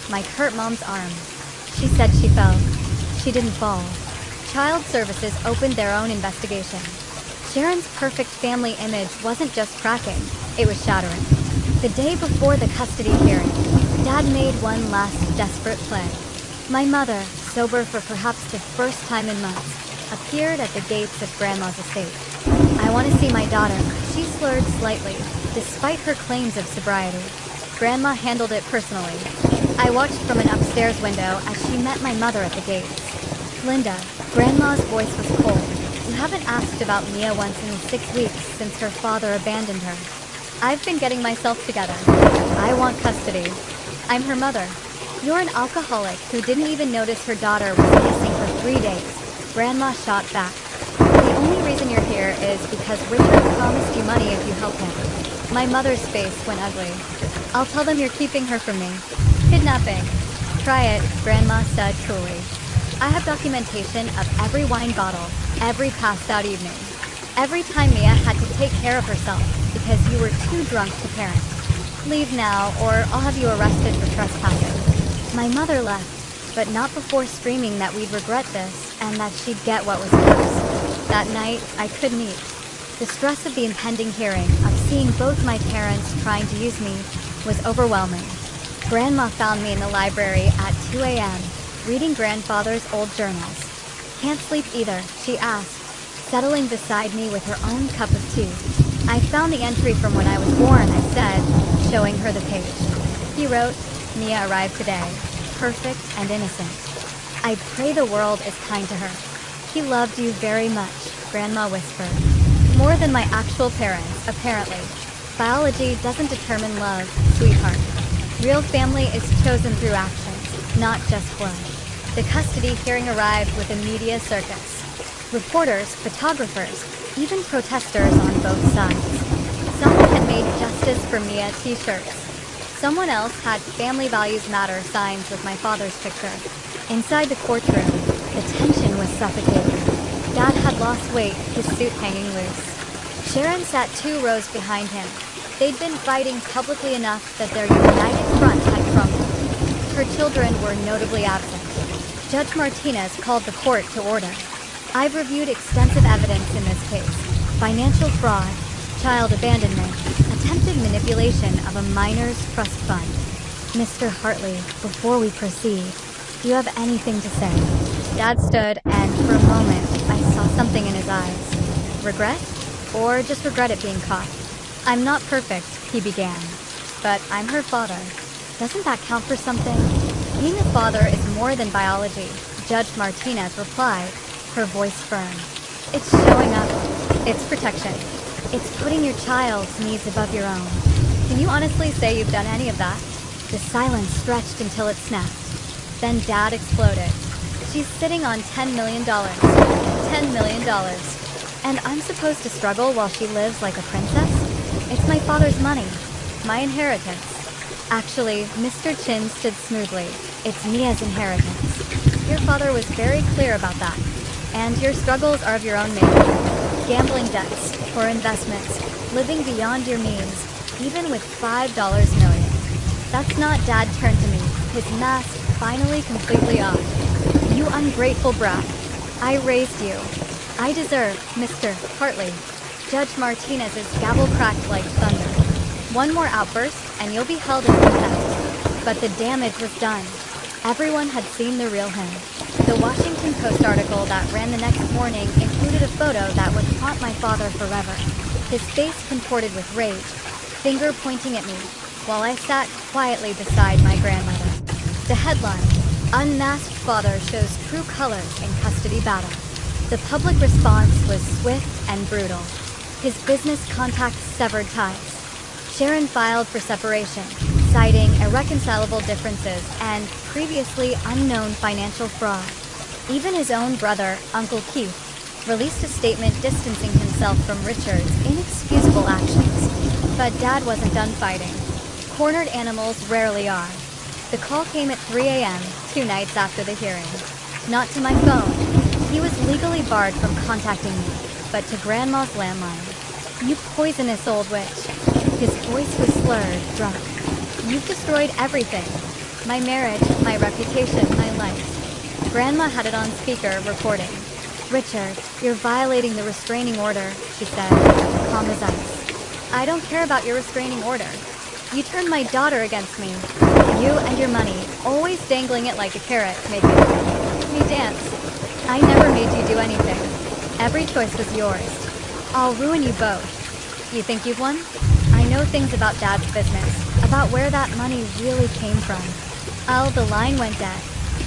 Mike hurt Mom's arm. She said she fell. She didn't fall. Child Services opened their own investigation. Sharon's perfect family image wasn't just cracking, it was shattering. The day before the custody hearing, Dad made one last desperate play. My mother, sober for perhaps the first time in months, appeared at the gates of Grandma's estate. "I want to see my daughter," she slurred slightly, despite her claims of sobriety. Grandma handled it personally. I watched from an upstairs window as she met my mother at the gates. "Linda," Grandma's voice was cold. "You haven't asked about Mia once in 6 weeks since her father abandoned her." "I've been getting myself together. I want custody. I'm her mother." "You're an alcoholic who didn't even notice her daughter was missing for 3 days." Grandma shot back. "The only reason you're here is because Richard promised you money if you help him." My mother's face went ugly. "I'll tell them you're keeping her from me." "Kidnapping." "Try it," Grandma said coolly. "I have documentation of every wine bottle, every passed out evening. Every time Mia had to take care of herself because you were too drunk to parent. Leave now, or I'll have you arrested for trespassing." My mother left, but not before screaming that we'd regret this and that she'd get what was hers. That night, I couldn't eat. The stress of the impending hearing, of seeing both my parents trying to use me, was overwhelming. Grandma found me in the library at 2 a.m., reading grandfather's old journals. "Can't sleep either," she asked, settling beside me with her own cup of tea. "I found the entry from when I was born," I said, showing her the page. He wrote, "Mia arrived today, perfect and innocent. I pray the world is kind to her." "He loved you very much," Grandma whispered. "More than my actual parents, apparently. Biology doesn't determine love, sweetheart. Real family is chosen through actions, not just blood." The custody hearing arrived with a media circus. Reporters, photographers, even protesters on both sides. Someone had made Justice for Mia t-shirts. Someone else had Family Values Matter signs with my father's picture. Inside the courtroom, the tension was suffocating. Dad had lost weight, his suit hanging loose. Sharon sat 2 rows behind him. They'd been fighting publicly enough that their united front had crumbled. Her children were notably absent. Judge Martinez called the court to order. "I've reviewed extensive evidence in this case. Financial fraud, child abandonment, attempted manipulation of a minor's trust fund. Mr. Hartley, before we proceed, do you have anything to say?" Dad stood, and for a moment, I saw something in his eyes. Regret? Or just regret at being caught? "I'm not perfect," he began, "but I'm her father. Doesn't that count for something?" "Being a father is more than biology," Judge Martinez replied, her voice firm. "It's showing up. It's protection. It's putting your child's needs above your own. Can you honestly say you've done any of that?" The silence stretched until it snapped. Then Dad exploded. "She's sitting on $10 million. $10 million. And I'm supposed to struggle while she lives like a princess? It's my father's money. My inheritance." Actually, Mr. Chin stood smoothly. "It's Mia's inheritance. Your father was very clear about that. And your struggles are of your own making. Gambling debts, poor investments, living beyond your means, even with $5 million. That's not." Dad turned to me, his mask finally completely off. "You ungrateful brat. I raised you. I deserve, Mr. Hartley." Judge Martinez's gavel cracked like thunder. "One more outburst, and you'll be held in contempt." But the damage was done. Everyone had seen the real him. The Washington Post article that ran the next morning included a photo that would haunt my father forever. His face contorted with rage, finger pointing at me, while I sat quietly beside my grandmother. The headline, "Unmasked Father Shows True Colors in Custody Battle." The public response was swift and brutal. His business contacts severed ties. Sharon filed for separation, citing irreconcilable differences and previously unknown financial fraud. Even his own brother, Uncle Keith, released a statement distancing himself from Richard's inexcusable actions. But Dad wasn't done fighting. Cornered animals rarely are. The call came at 3 a.m., 2 nights after the hearing. Not to my phone. He was legally barred from contacting me, but to Grandma's landline. "You poisonous old witch." His voice was slurred, drunk. "You've destroyed everything. My marriage, my reputation, my life. Grandma had it on speaker, recording. "Richard, you're violating the restraining order," she said, calm as ice. "I don't care about your restraining order. You turned my daughter against me. You and your money, always dangling it like a carrot, making me dance. I never made you do anything. Every choice was yours. I'll ruin you both. You think you've won? I know things about Dad's business, about where that money really came from." Oh, the line went dead.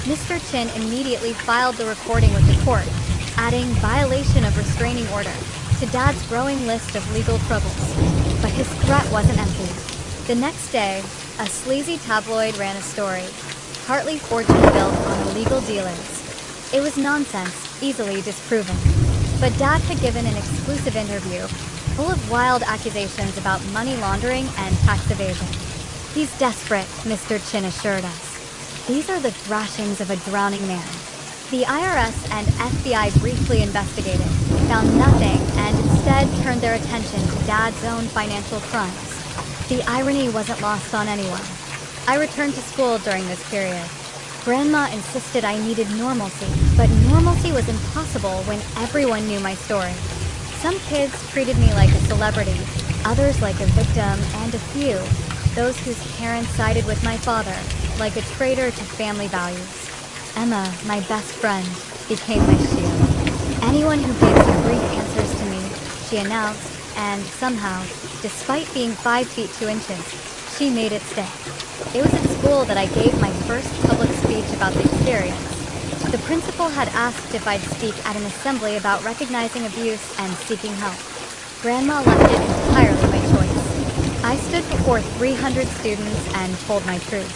Mr. Chin immediately filed the recording with the court, adding violation of restraining order to Dad's growing list of legal troubles. But his threat wasn't empty. The next day, a sleazy tabloid ran a story, partly fortune built on illegal dealings. It was nonsense, easily disproven. But Dad had given an exclusive interview, full of wild accusations about money laundering and tax evasion. "He's desperate," Mr. Chin assured us. "These are the thrashings of a drowning man." The IRS and FBI briefly investigated, found nothing, and instead turned their attention to Dad's own financial crimes. The irony wasn't lost on anyone. I returned to school during this period. Grandma insisted I needed normalcy, but normalcy was impossible when everyone knew my story. Some kids treated me like a celebrity, others like a victim, and a few, those whose parents sided with my father, like a traitor to family values. Emma, my best friend, became my shield. "Anyone who gives you brief answers to me," she announced, and somehow, despite being 5 feet 2 inches, she made it stick. It was at school that I gave my first public speech about the experience. The principal had asked if I'd speak at an assembly about recognizing abuse and seeking help. Grandma left it entirely my choice. I stood before 300 students and told my truth.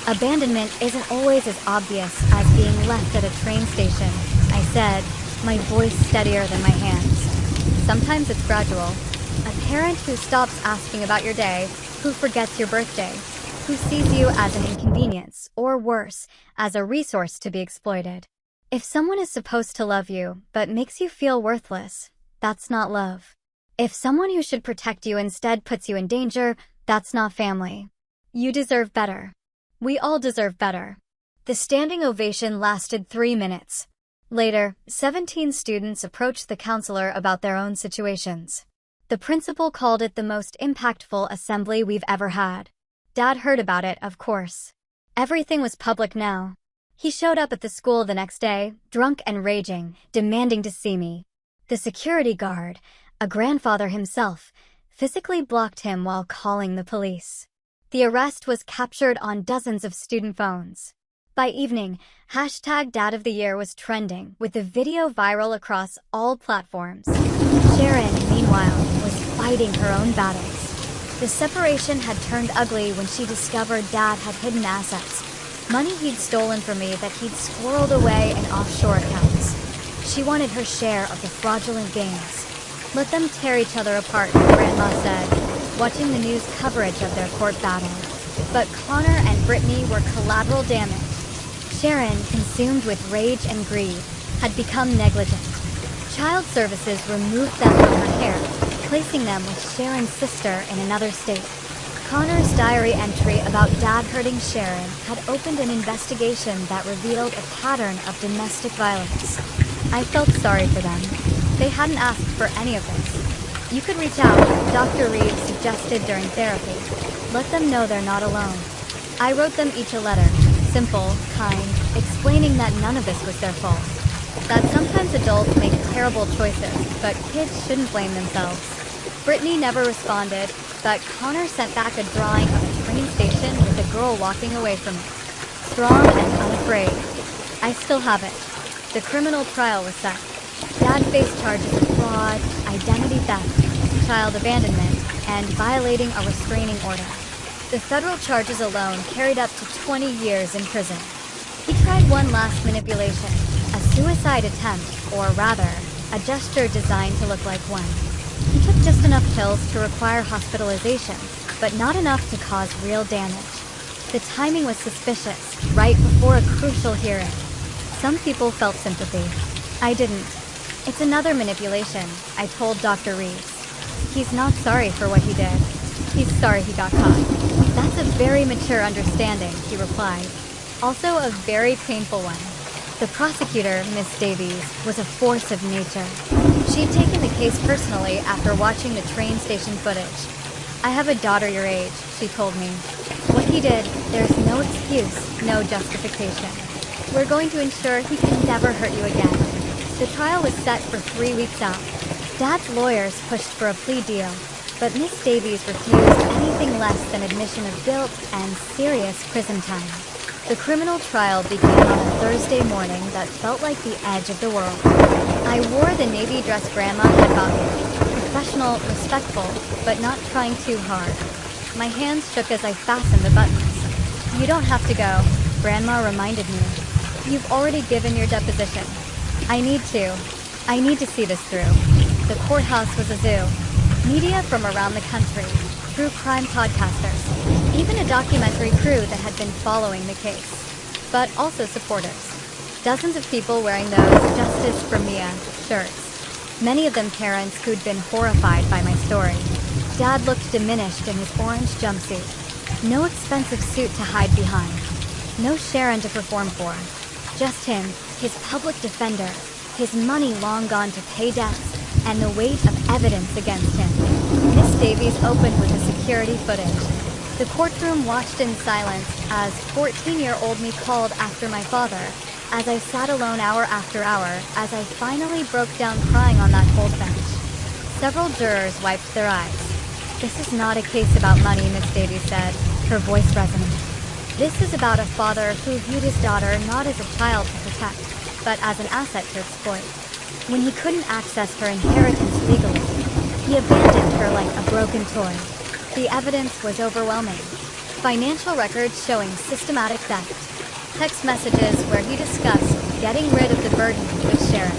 "Abandonment isn't always as obvious as being left at a train station," I said, my voice steadier than my hands. "Sometimes it's gradual. A parent who stops asking about your day, who forgets your birthday, who sees you as an inconvenience, or worse, as a resource to be exploited. If someone is supposed to love you, but makes you feel worthless, that's not love. If someone who should protect you instead puts you in danger, that's not family. You deserve better. We all deserve better." The standing ovation lasted 3 minutes. Later, 17 students approached the counselor about their own situations. The principal called it the most impactful assembly we've ever had. Dad heard about it, of course. Everything was public now. He showed up at the school the next day, drunk and raging, demanding to see me. The security guard, a grandfather himself, physically blocked him while calling the police. The arrest was captured on dozens of student phones. By evening, #DadOfTheYear was trending, with the video viral across all platforms. Sharon, meanwhile, was fighting her own battles. The separation had turned ugly when she discovered Dad had hidden assets, money he'd stolen from me that he'd squirreled away in offshore accounts. She wanted her share of the fraudulent gains. "Let them tear each other apart," Grandma said, watching the news coverage of their court battle. But Connor and Brittany were collateral damage. Sharon, consumed with rage and greed, had become negligent. Child Services removed them from her care, placing them with Sharon's sister in another state. Connor's diary entry about Dad hurting Sharon had opened an investigation that revealed a pattern of domestic violence. I felt sorry for them. They hadn't asked for any of this. "You could reach out," Dr. Reeves suggested during therapy. "Let them know they're not alone." I wrote them each a letter, simple, kind, explaining that none of this was their fault. That sometimes adults make terrible choices, but kids shouldn't blame themselves. Brittany never responded, but Connor sent back a drawing of a train station with a girl walking away from it. Strong and unafraid. I still have it. The criminal trial was set. Dad faced charges of fraud, identity theft, child abandonment, and violating a restraining order. The federal charges alone carried up to 20 years in prison. He tried one last manipulation, a suicide attempt, or rather, a gesture designed to look like one. He took just enough pills to require hospitalization, but not enough to cause real damage. The timing was suspicious, right before a crucial hearing. Some people felt sympathy. I didn't. "It's another manipulation," I told Dr. Reeves. "He's not sorry for what he did. He's sorry he got caught." That's That's a very mature understanding, he replied. Also a very painful one. The prosecutor, Miss Davies, was a force of nature. She'd taken the case personally after watching the train station footage. I have a daughter your age, she told me. What he did, there's no excuse, no justification. We're going to ensure he can never hurt you again. The trial was set for 3 weeks out. Dad's lawyers pushed for a plea deal, but Miss Davies refused anything less than admission of guilt and serious prison time. The criminal trial began on a Thursday morning that felt like the edge of the world. I wore the navy dress Grandma had bought me. Professional, respectful, but not trying too hard. My hands shook as I fastened the buttons. You don't have to go, Grandma reminded me. You've already given your deposition. I need to see this through. The courthouse was a zoo. Media from around the country, true crime podcasters, even a documentary crew that had been following the case, but also supporters. Dozens of people wearing those Justice for Mia shirts. Many of them parents who'd been horrified by my story. Dad looked diminished in his orange jumpsuit. No expensive suit to hide behind. No Sharon to perform for. Just him, his public defender, his money long gone to pay debts, and the weight of evidence against him. Miss Davies opened with the security footage. The courtroom watched in silence as 14-year-old me called after my father, as I sat alone hour after hour, as I finally broke down crying on that cold bench. Several jurors wiped their eyes. This is not a case about money, Miss Davies said, her voice resonant. This is about a father who viewed his daughter not as a child to protect, but as an asset to exploit. When he couldn't access her inheritance legally, he abandoned her like a broken toy. The evidence was overwhelming. Financial records showing systematic theft. Text messages where he discussed getting rid of the burden with Sharon.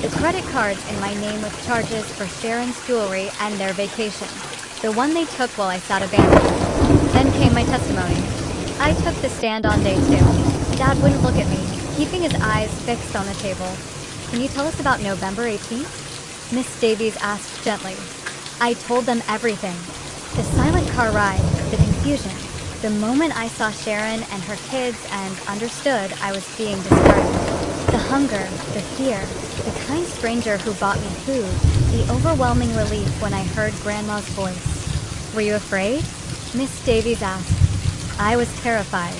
The credit cards in my name with charges for Sharon's jewelry and their vacation. The one they took while I sat abandoned. Then came my testimony. I took the stand on day 2. Dad wouldn't look at me, keeping his eyes fixed on the table. Can you tell us about November 18th? Miss Davies asked gently. I told them everything. The silent car ride, the confusion, the moment I saw Sharon and her kids and understood I was being discarded. The hunger, the fear, the kind stranger who bought me food, the overwhelming relief when I heard Grandma's voice. Were you afraid? Miss Davies asked. I was terrified.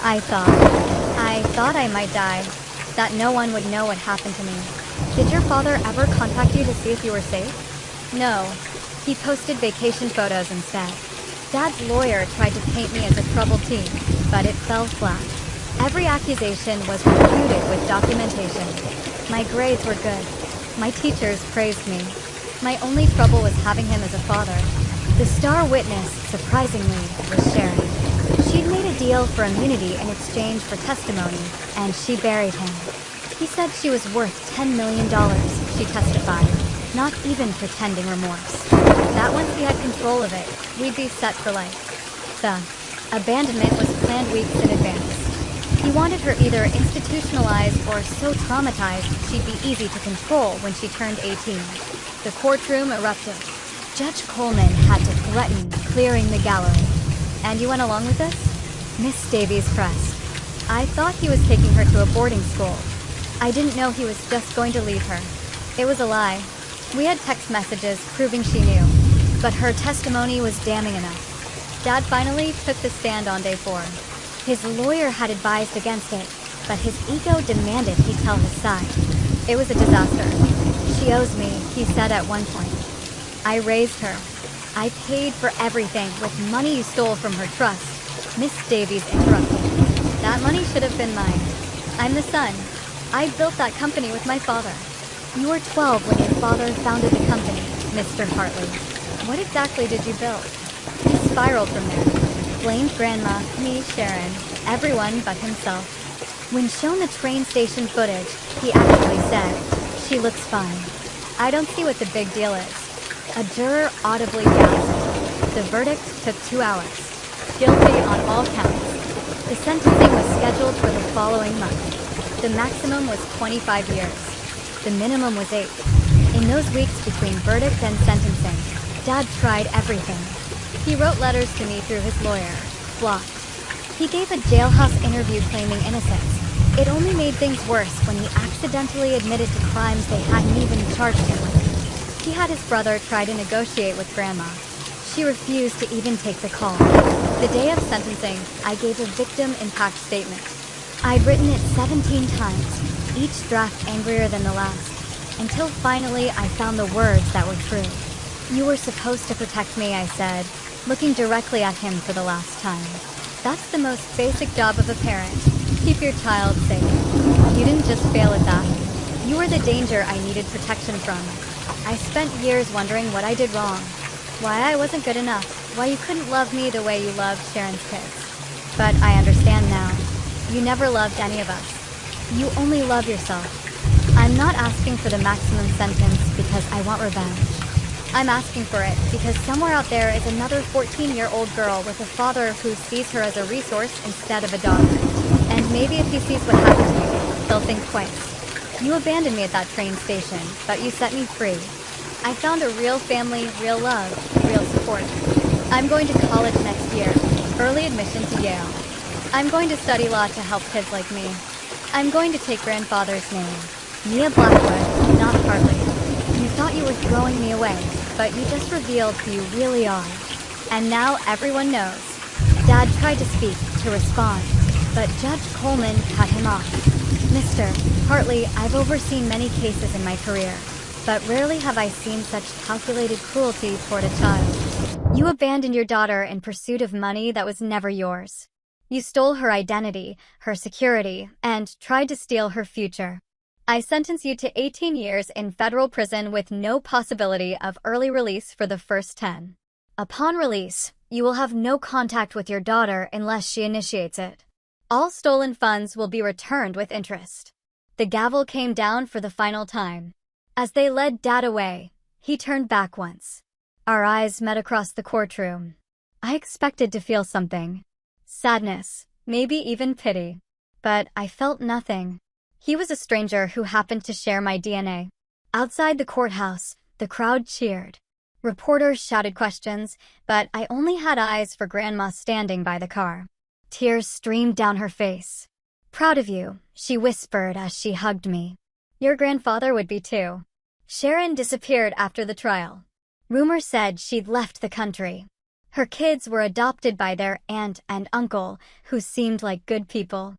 I thought I might die, that no one would know what happened to me. Did your father ever contact you to see if you were safe? No. He posted vacation photos instead. Dad's lawyer tried to paint me as a troubled teen, but it fell flat. Every accusation was refuted with documentation. My grades were good. My teachers praised me. My only trouble was having him as a father. The star witness, surprisingly, was Sharon. She'd made a deal for immunity in exchange for testimony, and she buried him. He said she was worth $10 million, she testified, not even pretending remorse. That once he had control of it, we'd be set for life. The abandonment was planned weeks in advance. He wanted her either institutionalized or so traumatized she'd be easy to control when she turned 18. The courtroom erupted. Judge Coleman had to threaten clearing the gallery. And you went along with this? Miss Davies pressed. I thought he was taking her to a boarding school. I didn't know he was just going to leave her. It was a lie. We had text messages proving she knew, but her testimony was damning enough. Dad finally took the stand on day 4. His lawyer had advised against it, but his ego demanded he tell his side. It was a disaster. She owes me, he said at one point. I raised her. I paid for everything with money you stole from her trust. Miss Davies interrupted. That money should have been mine. I'm the son. I built that company with my father. You were 12 when your father founded the company, Mr. Hartley. What exactly did you build? He spiraled from there. Blamed Grandma, me, Sharon, everyone but himself. When shown the train station footage, he actually said, "She looks fine." I don't see what the big deal is. A juror audibly gasped. The verdict took 2 hours. Guilty on all counts. The sentencing was scheduled for the following month. The maximum was 25 years. The minimum was 8. In those weeks between verdict and sentencing, Dad tried everything. He wrote letters to me through his lawyer, blocked. He gave a jailhouse interview claiming innocence. It only made things worse when he accidentally admitted to crimes they hadn't even charged him with. He had his brother try to negotiate with Grandma. She refused to even take the call. The day of sentencing, I gave a victim impact statement. I'd written it 17 times, each draft angrier than the last, until finally I found the words that were true. "You were supposed to protect me," I said, looking directly at him for the last time. "That's the most basic job of a parent. Keep your child safe. You didn't just fail at that. You were the danger I needed protection from. I spent years wondering what I did wrong. Why I wasn't good enough. Why you couldn't love me the way you loved Sharon's kids. But I understand now. You never loved any of us. You only love yourself. I'm not asking for the maximum sentence because I want revenge. I'm asking for it because somewhere out there is another 14-year-old girl with a father who sees her as a resource instead of a daughter. And maybe if he sees what happened to you, he'll think twice. You abandoned me at that train station, but you set me free. I found a real family, real love, real support. I'm going to college next year, early admission to Yale. I'm going to study law to help kids like me. I'm going to take grandfather's name. Mia Blackwood, not Hartley. You thought you were throwing me away, but you just revealed who you really are. And now everyone knows. Dad tried to speak, to respond, but Judge Coleman cut him off. Mr. Hartley, I've overseen many cases in my career, but rarely have I seen such calculated cruelty toward a child. You abandoned your daughter in pursuit of money that was never yours. You stole her identity, her security, and tried to steal her future. I sentence you to 18 years in federal prison with no possibility of early release for the first 10. Upon release, you will have no contact with your daughter unless she initiates it. All stolen funds will be returned with interest. The gavel came down for the final time. As they led Dad away, he turned back once. Our eyes met across the courtroom. I expected to feel something. Sadness, maybe even pity. But I felt nothing. He was a stranger who happened to share my DNA. Outside the courthouse, the crowd cheered. Reporters shouted questions, but I only had eyes for Grandma standing by the car. Tears streamed down her face. "Proud of you," she whispered as she hugged me. "Your grandfather would be too." Sharon disappeared after the trial. Rumor said she'd left the country. Her kids were adopted by their aunt and uncle, who seemed like good people.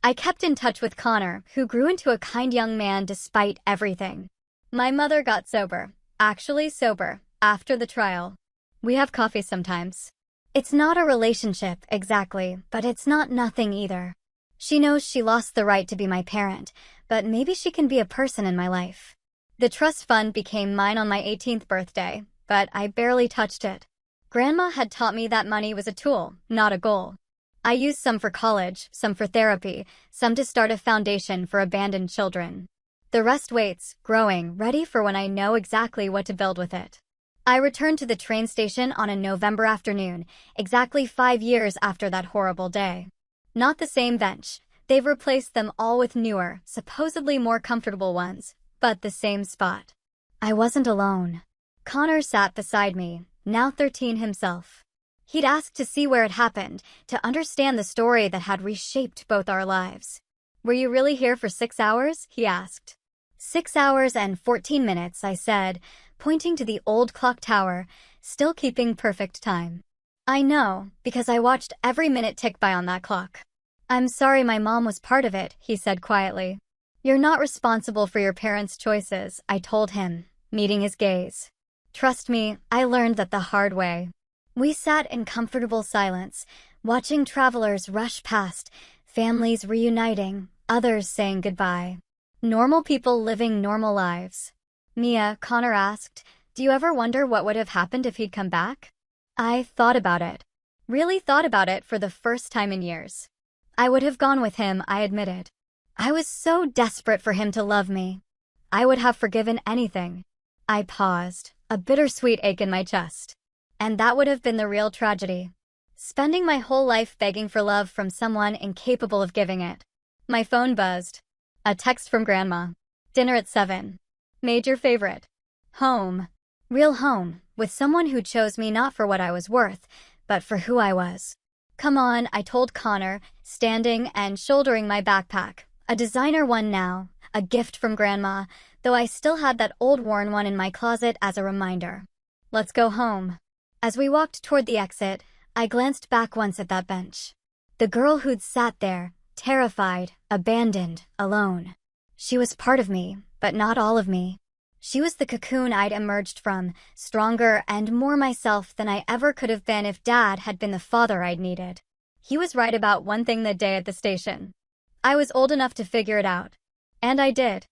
I kept in touch with Connor, who grew into a kind young man despite everything. My mother got sober, actually sober, after the trial. We have coffee sometimes. It's not a relationship, exactly, but it's not nothing either. She knows she lost the right to be my parent, but maybe she can be a person in my life. The trust fund became mine on my 18th birthday, but I barely touched it. Grandma had taught me that money was a tool, not a goal. I used some for college, some for therapy, some to start a foundation for abandoned children. The rest waits, growing, ready for when I know exactly what to build with it. I returned to the train station on a November afternoon, exactly 5 years after that horrible day. Not the same bench. They've replaced them all with newer, supposedly more comfortable ones, but the same spot. I wasn't alone. Connor sat beside me, now 13 himself. He'd asked to see where it happened, to understand the story that had reshaped both our lives. "Were you really here for 6 hours?" he asked. 6 hours and 14 minutes, I said, pointing to the old clock tower, still keeping perfect time. "I know, because I watched every minute tick by on that clock." "I'm sorry my mom was part of it," he said quietly. "You're not responsible for your parents' choices," I told him, meeting his gaze. "Trust me, I learned that the hard way." We sat in comfortable silence, watching travelers rush past, families reuniting, others saying goodbye. Normal people living normal lives. "Mia," Connor asked, "do you ever wonder what would have happened if he'd come back?" I thought about it. Really thought about it for the first time in years. I would have gone with him, I admitted. I was so desperate for him to love me. I would have forgiven anything. I paused, a bittersweet ache in my chest. And that would have been the real tragedy. Spending my whole life begging for love from someone incapable of giving it. My phone buzzed. A text from Grandma. "Dinner at 7. Made your favorite. Home. Real home, with someone who chose me not for what I was worth, but for who I was. Come on, I told Connor, standing and shouldering my backpack. A designer one now, a gift from Grandma, though I still had that old worn one in my closet as a reminder. Let's go home. As we walked toward the exit, I glanced back once at that bench. The girl who'd sat there, terrified, abandoned, alone. She was part of me, but not all of me. She was the cocoon I'd emerged from, stronger and more myself than I ever could have been if Dad had been the father I'd needed. He was right about one thing that day at the station. I was old enough to figure it out. And I did.